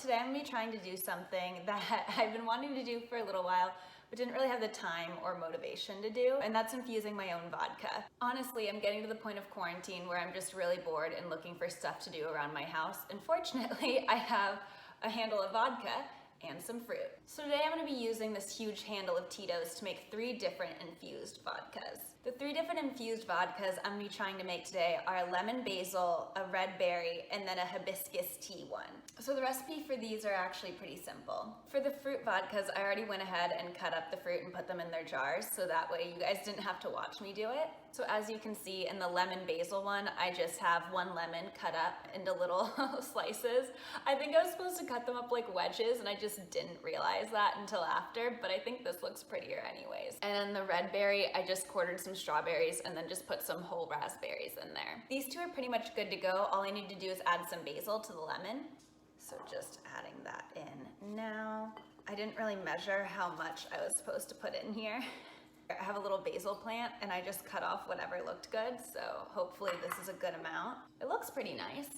today I'm going to be trying to do something that I've been wanting to do for a little while, but didn't really have the time or motivation to do, and that's infusing my own vodka. Honestly, I'm getting to the point of quarantine where I'm just really bored and looking for stuff to do around my house, and fortunately, I have a handle of vodka and some fruit. So today I'm going to be using this huge handle of Tito's to make 3 different infused vodkas. The 3 different infused vodkas I'm going to be trying to make today are a lemon basil, a red berry, and then a hibiscus tea one. So the recipe for these are actually pretty simple. For the fruit vodkas, I already went ahead and cut up the fruit and put them in their jars, so that way you guys didn't have to watch me do it. So as you can see in the lemon basil one, I just have 1 lemon cut up into little slices. I think I was supposed to cut them up like wedges, and I just didn't realize that until after, but I think this looks prettier anyways. And then the red berry, I just quartered some strawberries and then just put some whole raspberries in there. These 2 are pretty much good to go. All I need to do is add some basil to the lemon. So just adding that in now. I didn't really measure how much I was supposed to put in here. I have a little basil plant and I just cut off whatever looked good, so hopefully this is a good amount. It looks pretty nice.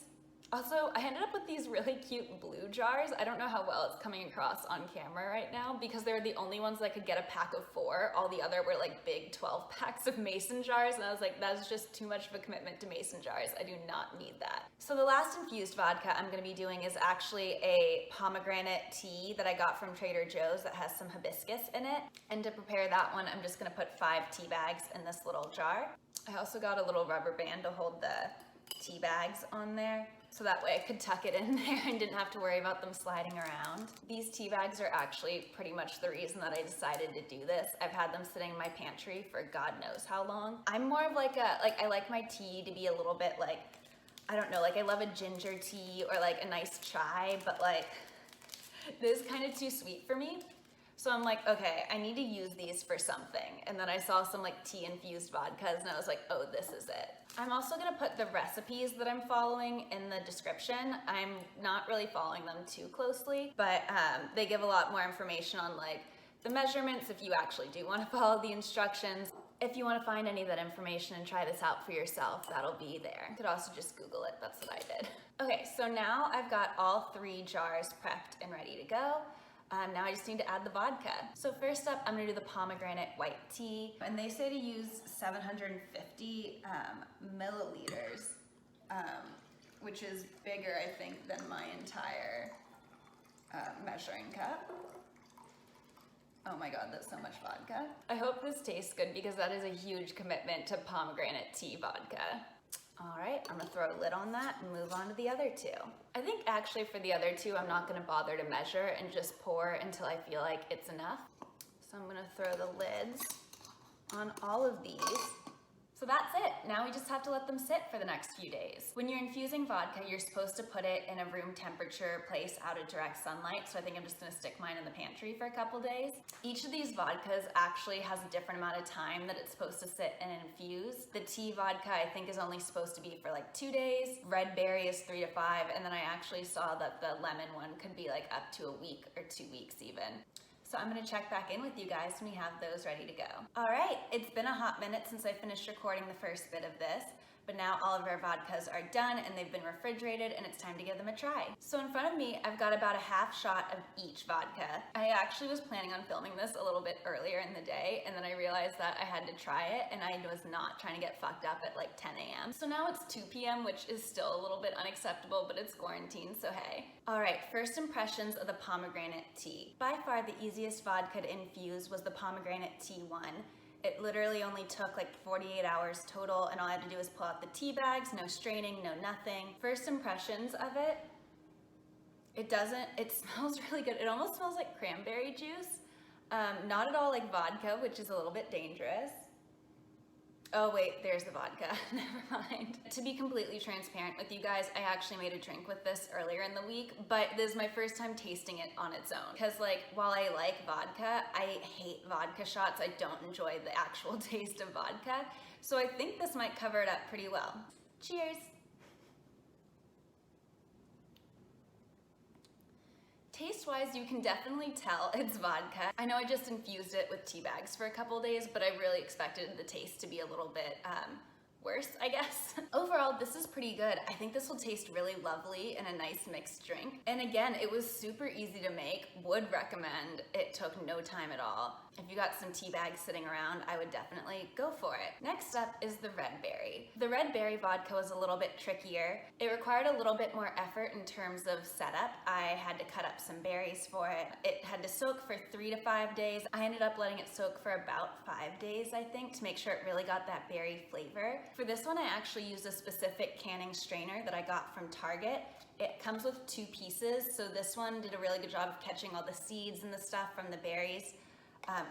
Also, I ended up with these really cute blue jars. I don't know how well it's coming across on camera right now because they were the only ones that I could get a pack of 4. All the other were like big 12 packs of mason jars, and I was like, that's just too much of a commitment to mason jars. I do not need that. So the last infused vodka I'm gonna be doing is actually a pomegranate tea that I got from Trader Joe's that has some hibiscus in it. And to prepare that one, I'm just gonna put 5 tea bags in this little jar. I also got a little rubber band to hold the tea bags on there, so that way I could tuck it in there and didn't have to worry about them sliding around. These tea bags are actually pretty much the reason that I decided to do this. I've had them sitting in my pantry for God knows how long. I'm more of like I like my tea to be a little bit like, I don't know, like I love a ginger tea or like a nice chai, but like this is kind of too sweet for me. So I'm like, okay, I need to use these for something. And then I saw some like tea infused vodkas and I was like, oh, this is it. I'm also gonna put the recipes that I'm following in the description. I'm not really following them too closely, but they give a lot more information on like the measurements if you actually do wanna follow the instructions. If you wanna find any of that information and try this out for yourself, that'll be there. You could also just Google it, that's what I did. Okay, so now I've got all 3 jars prepped and ready to go. Now I just need to add the vodka. So first up, I'm gonna do the pomegranate white tea. And they say to use 750 milliliters, which is bigger, I think, than my entire measuring cup. Oh my God, that's so much vodka. I hope this tastes good because that is a huge commitment to pomegranate tea vodka. All right, I'm gonna throw a lid on that and move on to the other 2. I think actually for the other 2, I'm not gonna bother to measure and just pour until I feel like it's enough. So I'm gonna throw the lids on all of these. So that's it. Now we just have to let them sit for the next few days. When you're infusing vodka, you're supposed to put it in a room temperature place out of direct sunlight. So I think I'm just gonna stick mine in the pantry for a couple days. Each of these vodkas actually has a different amount of time that it's supposed to sit and infuse. The tea vodka I think is only supposed to be for like 2 days. Red berry is 3 to 5. And then I actually saw that the lemon one could be like up to a week or 2 weeks even. So I'm gonna check back in with you guys when we have those ready to go. All right, it's been a hot minute since I finished recording the first bit of this, but now all of our vodkas are done and they've been refrigerated and it's time to give them a try. So in front of me, I've got about a half shot of each vodka. I actually was planning on filming this a little bit earlier in the day, and then I realized that I had to try it and I was not trying to get fucked up at like 10 a.m. So now it's 2 p.m., which is still a little bit unacceptable, but it's quarantine, so hey. All right, first impressions of the pomegranate tea. By far the easiest vodka to infuse was the pomegranate tea one. It literally only took like 48 hours total, and all I had to do was pull out the tea bags, no straining, no nothing. First impressions of it, it smells really good. It almost smells like cranberry juice. Not at all like vodka, which is a little bit dangerous. Oh wait, there's the vodka, never mind. To be completely transparent with you guys, I actually made a drink with this earlier in the week, but this is my first time tasting it on its own. Because like, while I like vodka, I hate vodka shots. I don't enjoy the actual taste of vodka. So I think this might cover it up pretty well. Cheers. Taste-wise, you can definitely tell it's vodka. I know I just infused it with tea bags for a couple days, but I really expected the taste to be a little bit worse, I guess. Overall, this is pretty good. I think this will taste really lovely in a nice mixed drink. And again, it was super easy to make. Would recommend. It took no time at all. If you got some tea bags sitting around, I would definitely go for it. Next up is the red berry. The red berry vodka was a little bit trickier. It required a little bit more effort in terms of setup. I had to cut up some berries for it. It had to soak for 3 to 5 days. I ended up letting it soak for about 5 days, I think, to make sure it really got that berry flavor. For this one, I actually used a specific canning strainer that I got from Target. It comes with 2 pieces, so this one did a really good job of catching all the seeds and the stuff from the berries.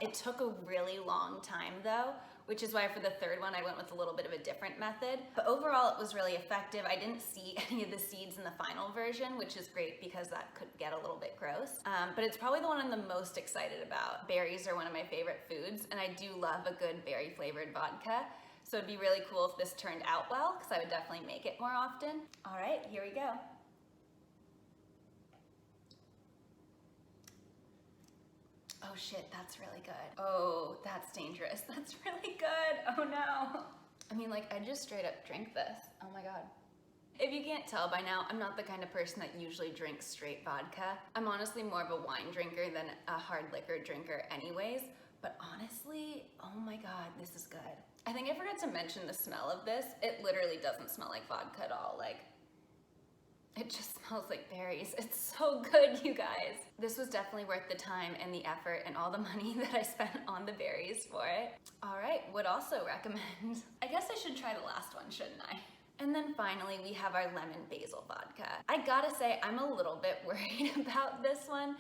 It took a really long time though, which is why for the third one I went with a little bit of a different method. But overall it was really effective. I didn't see any of the seeds in the final version, which is great because that could get a little bit gross. But it's probably the one I'm the most excited about. Berries are one of my favorite foods, and I do love a good berry flavored vodka. So it'd be really cool if this turned out well, because I would definitely make it more often. All right, here we go. Oh shit, that's really good. Oh, that's dangerous. That's really good. Oh no. I mean, like, I just straight up drink this. Oh my God. If you can't tell by now, I'm not the kind of person that usually drinks straight vodka. I'm honestly more of a wine drinker than a hard liquor drinker anyways. But honestly, oh my God, this is good. I think I forgot to mention the smell of this. It literally doesn't smell like vodka at all. Like, it just smells like berries. It's so good, you guys. This was definitely worth the time and the effort and all the money that I spent on the berries for it. All right, would also recommend. I guess I should try the last one, shouldn't I? And then finally, we have our lemon basil vodka. I gotta say, I'm a little bit worried about this one.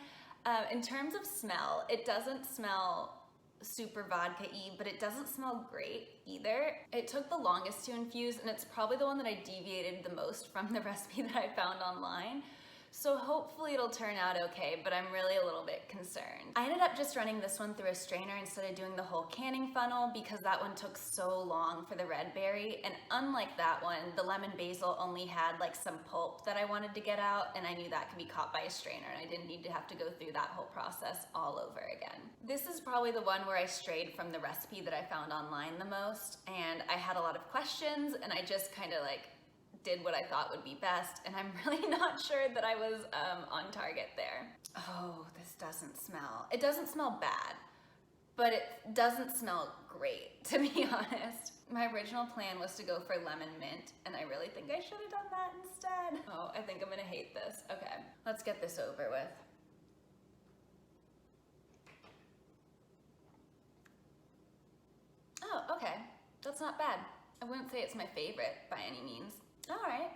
In terms of smell, it doesn't smell super vodka-y, but it doesn't smell great either. It took the longest to infuse, and it's probably the one that I deviated the most from the recipe that I found online. So hopefully it'll turn out okay, but I'm really a little bit concerned. I ended up just running this one through a strainer instead of doing the whole canning funnel because that one took so long for the red berry. And unlike that one, the lemon basil only had like some pulp that I wanted to get out, and I knew that could be caught by a strainer and I didn't need to have to go through that whole process all over again. This is probably the one where I strayed from the recipe that I found online the most, and I had a lot of questions and I just kind of like did what I thought would be best, and I'm really not sure that I was on target there. Oh, this doesn't smell. It doesn't smell bad, but it doesn't smell great, to be honest. My original plan was to go for lemon mint, and I really think I should have done that instead. Oh, I think I'm gonna hate this. Okay, let's get this over with. Oh, okay, that's not bad. I wouldn't say it's my favorite by any means. All right.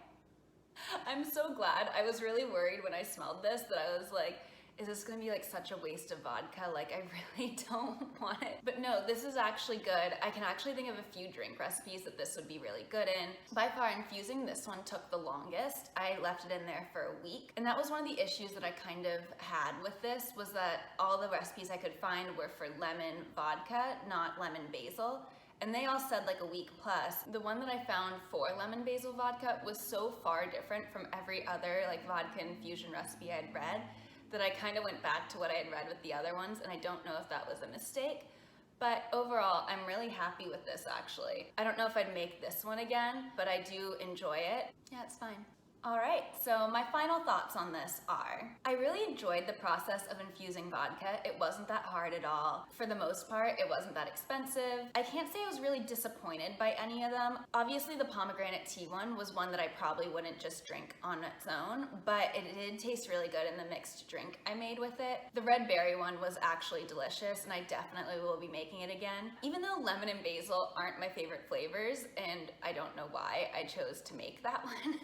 I'm so glad. I was really worried when I smelled this that I was like, is this gonna be like such a waste of vodka? Like, I really don't want it. But no, this is actually good. I can actually think of a few drink recipes that this would be really good in. By far, infusing this one took the longest. I left it in there for a week. And that was one of the issues that I kind of had with this, was that all the recipes I could find were for lemon vodka, not lemon basil. And they all said like a week plus. The one that I found for lemon basil vodka was so far different from every other like vodka infusion recipe I'd read that I kind of went back to what I had read with the other ones, and I don't know if that was a mistake. But overall, I'm really happy with this actually. I don't know if I'd make this one again, but I do enjoy it. Yeah, it's fine. All right, so my final thoughts on this are, I really enjoyed the process of infusing vodka. It wasn't that hard at all. For the most part, it wasn't that expensive. I can't say I was really disappointed by any of them. Obviously, the pomegranate tea one was one that I probably wouldn't just drink on its own, but it did taste really good in the mixed drink I made with it. The red berry one was actually delicious, and I definitely will be making it again. Even though lemon and basil aren't my favorite flavors, and I don't know why I chose to make that one,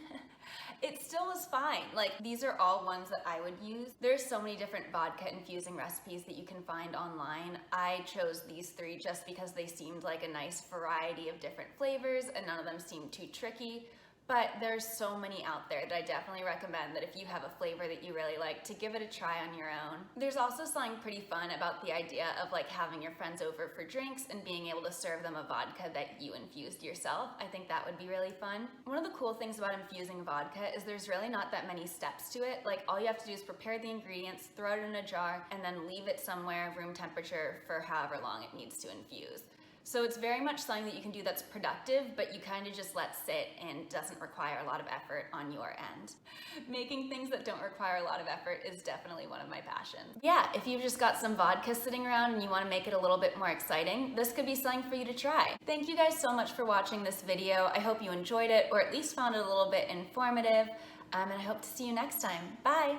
it still was fine. Like, these are all ones that I would use. There's so many different vodka infusing recipes that you can find online. I chose these 3 just because they seemed like a nice variety of different flavors and none of them seemed too tricky. But there's so many out there that I definitely recommend that if you have a flavor that you really like, to give it a try on your own. There's also something pretty fun about the idea of like having your friends over for drinks and being able to serve them a vodka that you infused yourself. I think that would be really fun. One of the cool things about infusing vodka is there's really not that many steps to it. Like, all you have to do is prepare the ingredients, throw it in a jar, and then leave it somewhere room temperature for however long it needs to infuse. So it's very much something that you can do that's productive, but you kind of just let sit and doesn't require a lot of effort on your end. Making things that don't require a lot of effort is definitely one of my passions. Yeah, if you've just got some vodka sitting around and you want to make it a little bit more exciting, this could be something for you to try. Thank you guys so much for watching this video. I hope you enjoyed it, or at least found it a little bit informative, and I hope to see you next time. Bye!